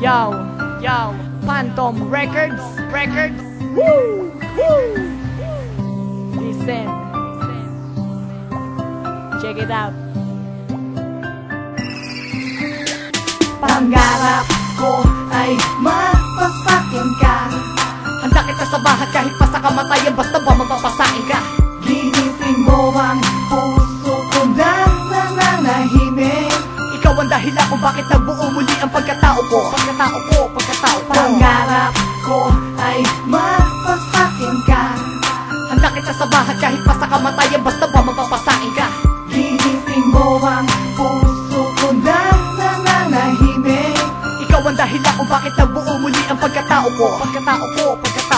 Yo, Phantom Records. Woo! Listen. Check it out. Pangarap ko ay mapasakin ka. Handa kita sa bahat kahit pa sa kamatayan, basta ba mapapasain ka. Ginising mo ang puso ko na nananahimik. Ikaw ang dahilan kung bakit nagbuo muli ang pagkatao ko. Pangarap ko ay mapasakin ka. Handa kita sa bahat kahit pa sa kamatayan, basta ba mapapasain ka. Ginising mo ang puso ko na nananahimik. Ikaw ang dahilan kung bakit nagbuo muli ang pagkatao ko.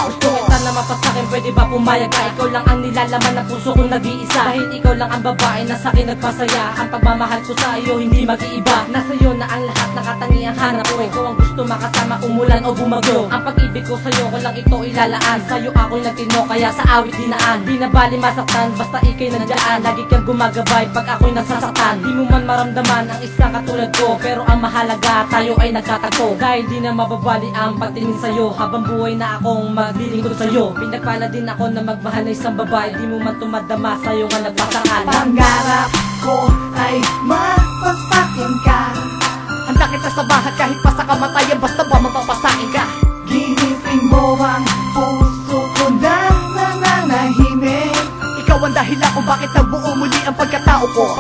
Gusto kita na mapasakin, pwede ba pumayag ka? Ikaw lang ang nilalaman ng puso kong nag-iisa. Dahil ikaw lang ang babae na sa'kin nagpasaya. Ang pagmamahal ko sa iyo hindi mag-iiba. Nasa iyo na ang lahat, nakatangiang hanap ko. Ikaw ang gusto makasama, umulan o bumagyo. Ang pag-ibig ko sa'yo ko lang ito ilalaan. Sa'yo ako'y nagtino, kaya sa awit dinaan. Di na bali masaktan, basta ika'y nandiyan. Lagi kang gumagabay pag ako'y nasasaktan. Di mo man maramdaman ang isang katulad ko, pero ang mahalaga tayo ay nagkatagpo. Dahil di na mababali ang pagtingin sa'yo, habang buhay na akong maglilingkod sa'yo. Pinagpala din ako na magmahal na isang babae, di mo man tumadama sa'yo nga nagpasakal. Pangarap ko ay mapasakin ka. Handa kita sa bahat kahit pa sa kamatayan, basta ba mapapasain ka. Ginising mo ang puso ko na nananahimik. Ikaw ang dahilan kung bakit nagbuo muli ang pagkatao ko.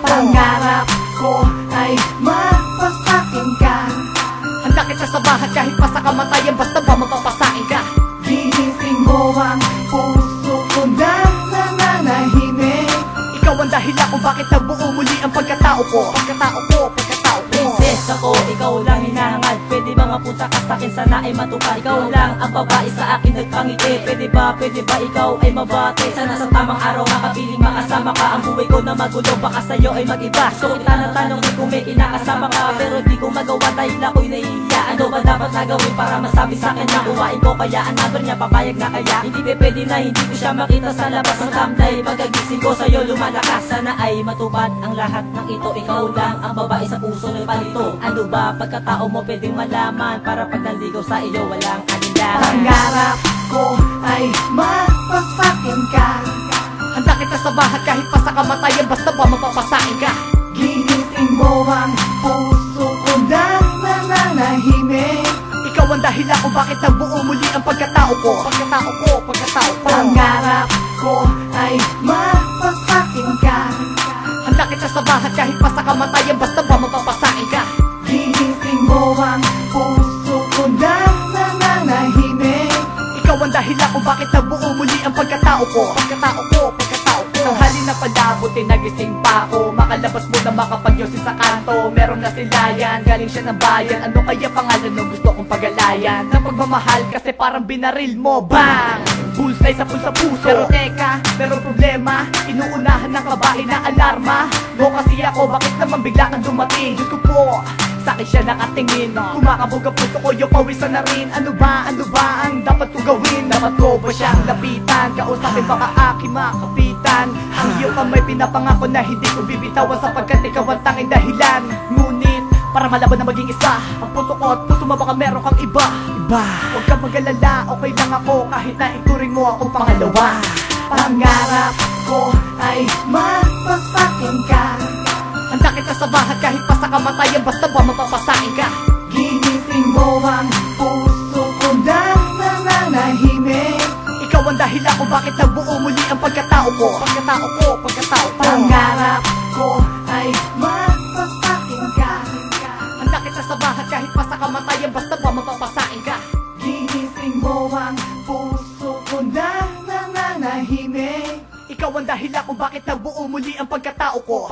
Pangarap ko ay mapasakin ka. Handa kita sa bahat kahit pa sa kamatayan, basta ba mapapasain ka. Ginising mo ang puso ko na nananahimik. Ikaw ang dahilan kung bakit nagbuo muli ang pagkatao ko. Prinsesa ko, ikaw lang hinahangad. Pwede ba mapunta ka sa'kin, sana ay matupad. Ikaw lang ang babae sa akin nagpangiti. Pwede ba ikaw ay mabate? Sana sa tamang araw makapiling makasama ka. Ang buhay ko na magulo, baka sa'yo ay mag-iba. So kita na tanong kung may kinakasama ka, pero di ko magawa dahil ako'y nahihiya. Ano ba dapat na gawin para masabi sa'kin na uwain ko? Kaya ang number niya, papayag na kaya. Hindi pwede na hindi ko siya makita sa labas ng tamday. Pagkagising ko sa'yo lumalakas, sana ay matupad ang lahat ng ito. Ikaw lang ang babae sa puso ng palito. Ano ba pagkatao mo pwedeng malaman, para pag naligaw sa iyo walang alinlangan. Pangarap ko ay mapasakin ka. Handa kita sa bahat kahit pa sa kamatayan, basta ba mapapasain ka. Ginising mo ang puso ko na nananahimik. Ikaw ang dahilan kung bakit nagbuo muli ang pagkatao ko. Pangarap ko ay mapasakin ka. Handa kita sa bahat kahit pa sa kamatayan, basta ba mapapasain ka. Ginising mo ang puso ko na nananahimik. Ikaw ang dahilan kung bakit nagbuo muli ang pagkatao ko. Tanghali na palabuti, nagising pa ako. Makalabas mo na makapagyosi sa kanto. Meron na silayan, galing siya ng bayan. Ano kaya pangalan ng gusto kong pagalayan? Ng pagmamahal kasi parang binaril mo. Bang! Bullseye sa puso. Pero teka, merong problema. Inuunahan ng kabahay na alarma. Mo kasi ako, bakit naman bigla kang dumating? Diyos ko po, sa'kin siya nakatingin. Kumakabog ang puso ko, yung pawisan na rin. Ano ba ang dapat ko gawin? Dapat ko ba siyang lapitan? Kausapin baka aking makapitan. Ang iyong kamay pinapangako na hindi ko bibitawan, sapagkat ikaw ang tanging dahilan. Ngunit, para malaban na maging isa, ang puso ko at puso mo baka meron kang iba. Huwag kang mag-alala, okay lang ako kahit na ituring mo akong pangalawa. Pangarap ko ay mapasakin ka. Handa kita sa bahat kahit pa sa kamatayan, basta ba mapapasain ka. Ginising mo ang puso ko na nananahimik. Ikaw ang dahilan kung bakit nagbuo muli ang pagkatao ko. Pangarap ko ay mapasakin ka. Handa kita sa bahat kahit pa sa kamatayan, basta ba mapapasain ka. Ginising mo ang puso ko na nananahimik. Ikaw ang dahilan kung bakit nagbuo muli ang pagkatao ko.